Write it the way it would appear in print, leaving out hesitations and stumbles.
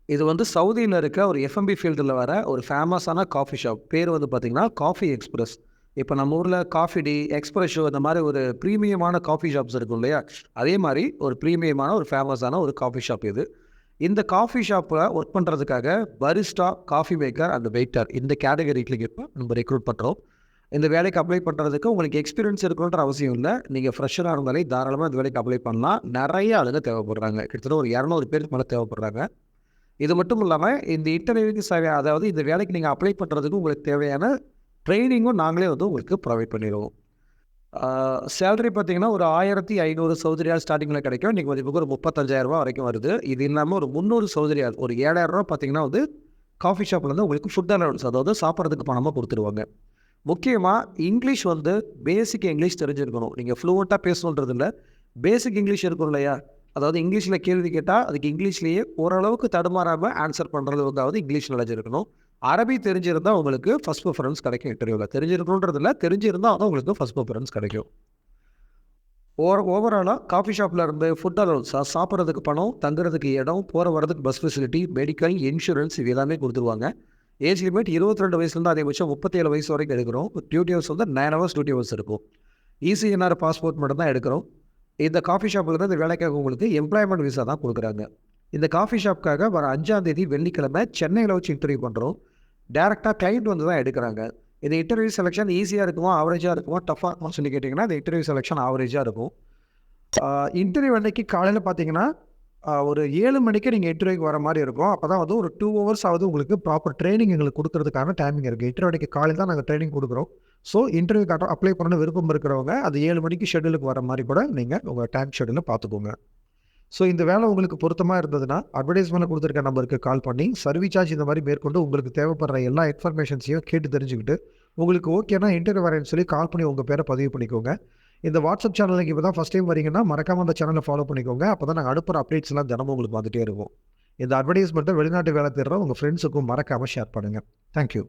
இது வந்து சவுதியில இருக்க ஒரு எஃப்எம்பி ஃபீல்டில வர ஒரு ஃபேமஸான காஃபி ஷாப். பேர் வந்து பார்த்தீங்கன்னா, காஃபி எக்ஸ்பிரஸ். இப்ப நம்ம ஊர்ல காஃபி டே, எக்ஸ்பிரஷோ இந்த மாரி ஒரு பிரீமியமான காஃபி ஷாப்ஸ் இருக்கும் இல்லையா? அதே மாரி ஒரு பிரீமியமான ஒரு ஃபேமஸான ஒரு காஃபி ஷாப் இது. இந்த காஃபி ஷாப்ல ஒர்க் பண்றதுக்காக பரிஸ்டா, காஃபி மேக்கர் அண்ட் வெயிட்டர் இந்த கேட்டகரிக்கு இப்ப நம்ம ரெக்ரூட் பண்றோம். இந்த வேலைக்கு அப்ளை பண்றதுக்கு உங்களுக்கு எக்ஸ்பீரியன்ஸ் இருக்கணுன்ற அவசியம் இல்ல. நீங்க ஃப்ரெஷரா இருந்தாலே தாராளமா இந்த வேலைக்கு அப்ளை பண்ணலாம். நெறைய ஆளுங்க தேவைப்படுறாங்க. கிட்டத்தட்ட ஒரு 200 பேருக்கு மேல தேவைப்படுறாங்க. இது மட்டும் இல்லாம, இந்த இன்டர்வியூக்கு அதாவது இந்த வேலைக்கு நீங்க அப்ளை பண்றதுக்கு உங்களுக்கு தேவையான ட்ரெய்னிங்கும் நாங்களே வந்து உங்களுக்கு ப்ரொவைட் பண்ணிருவோம். சேலரி பார்த்தீங்கன்னா, ஒரு 1500 சவுதி ரியால் ஸ்டார்ட்டிங்ல கிடைக்கும். இன்னைக்கு மதிப்புக்கு ஒரு ரூ. 35,000 வரைக்கும் வருது. இது இல்லாம ஒரு 300 சவுதி ரியால் ஒரு ரூ. 7,000 பார்த்தீங்கன்னா வந்து, காஃபி ஷாப்ல இருந்து உங்களுக்கு ஃபுட் அலவன்ஸ் அதாவது சாப்பிடுறதுக்கு பணமா குடுத்துருவாங்க. முக்கியமா இங்கிலீஷ் வந்து பேசிக் இங்கிலீஷ் தெரிஞ்சிருக்கணும். நீங்க ஃப்ளூவன்ட்டா பேசணுன்றது இல்ல. பேசிக் இங்கிலீஷ் இருக்கும் இல்லையா? அதாவது இங்கிலீஷ்ல கேள்வி கேட்டா, அதுக்கு இங்கிலீஷ்லேயே ஓரளவுக்கு தடுமாறாம ஆன்சர் பண்ற அளவுக்காவது இங்கிலீஷ் நாலேட்ஜ் இருக்கணும். அரபி தெரிஞ்சிருந்தா உங்களுக்கு ஃபர்ஸ்ட் ப்ரிஃபரன்ஸ் கிடைக்கும் இன்டர்வியூல. தெரிஞ்சிருக்கணுன்றது இல்ல, தெரிஞ்சிருந்தா தான் உங்களுக்கு ஃபர்ஸ்ட் ப்ரிஃபரன்ஸ் கிடைக்கும். ஓவராலா காஃபி ஷாப்ல இருந்து ஃபுட் அலவன்ஸ் சாப்பிடுறதுக்கு பணம், தங்குறதுக்கு இடம், போற வரதுக்கு பஸ் ஃபெசிலிட்டி, மெடிக்கல், இன்சூரன்ஸ் இது எல்லாமே குடுத்துருவாங்க. ஏஜ் லிமிட் 22 வயசுலேருந்து அதிகபட்சம் 37 வயசு வரைக்கும் எடுக்கிறோம். டியூட்டி ஹவர்ஸ் வந்து 9 ஹவர்ஸ் டியூட்டி ஹவர்ஸ் இருக்கும். இசிஎன்ஆர் பாஸ்போர்ட் மட்டும் தான் எடுக்கிறோம். இந்த காஃபி ஷாப்ல இருந்து இந்த வேலைக்காக உங்களுக்கு எம்ப்ளாய்மெண்ட் விசா தான் குடுக்குறாங்க. இந்த காஃபி ஷாப்க்காக வர 5ஆம் தேதி வெள்ளிக்கிழமை சென்னையில வச்சு இன்டர்வியூ பண்றோம். டைரக்ட்டா கிளையண்ட் வந்து தான் எடுக்குறாங்க. இந்த இன்டர்வியூ செலக்ஷன் ஈஸியா இருக்குமா? ஆவரேஜா இருக்குமா? டஃப்பா இருக்குமான்னு சொல்லி கேட்டீங்கன்னா, இந்த இன்டர்வியூ செலக்ஷன் ஆவரேஜா இருக்கும். இன்டர்வியூ அன்னைக்கு காலையில பார்த்தீங்கன்னா, ஒரு 7 மணிக்கு நீங்க இன்டர்வியூக்கு வர மாரி இருக்கும். அப்பதான் வந்து ஒரு 2 ஹவர்ஸ் ஆவது உங்களுக்கு ப்ராப்பர் ட்ரெய்னிங் எங்களுக்கு குடுக்குறதுக்கான டைமிங் இருக்கு. இன்டர்வியூ அன்னைக்கு காலையில தான் நாங்க ட்ரெய்னிங் குடுக்குறோம். ஸோ இன்டர்வியூக்கு அப்ளை பண்ணணும்னு விருப்பம் இருக்கிறவங்க, அது 7 மணிக்கு ஷெட்யூலுக்கு வர மாரி கூட நீங்க உங்க டைம் ஷெட்யூல பார்த்துக்கோங்க. ஸோ இந்த வேலை உங்களுக்கு பொருத்தமா இருந்ததுன்னா, அட்வர்டைஸ்மென்ட்ல குடுத்துருக்க நம்பருக்கு கால் பண்ணி, சர்வீஸ் சார்ஜ் இந்த மாரி மேற்கொண்டு உங்களுக்கு தேவைப்படுற எல்லா இன்ஃபர்மேஷன்ஸையும் கேட்டு தெரிஞ்சுக்கிட்டு, உங்களுக்கு ஓகேன்னா இன்டர்வியூ வரேன்னு சொல்லி கால் பண்ணி உங்க பேர பதிவு பண்ணிக்கோங்க. இந்த வாட்ஸ்அப் சேனலுக்கு இப்ப தான் ஃபர்ஸ்ட் டைம் வரீங்கன்னா, மறக்காம அந்த சேனல ஃபாலோ பண்ணிக்கோங்க. அப்பதான் நாங்க அனுப்புற அப்டேட்ஸ்லாம் தினமும் உங்களுக்கு வந்துட்டே இருக்கும். இந்த அட்வர்டைஸ்மென்ட்ட வெளிநாட்டு வேலை தேடுற உங்க ஃப்ரெண்ட்ஸுக்கும் மறக்காம ஷேர் பண்ணுங்க. Thank you.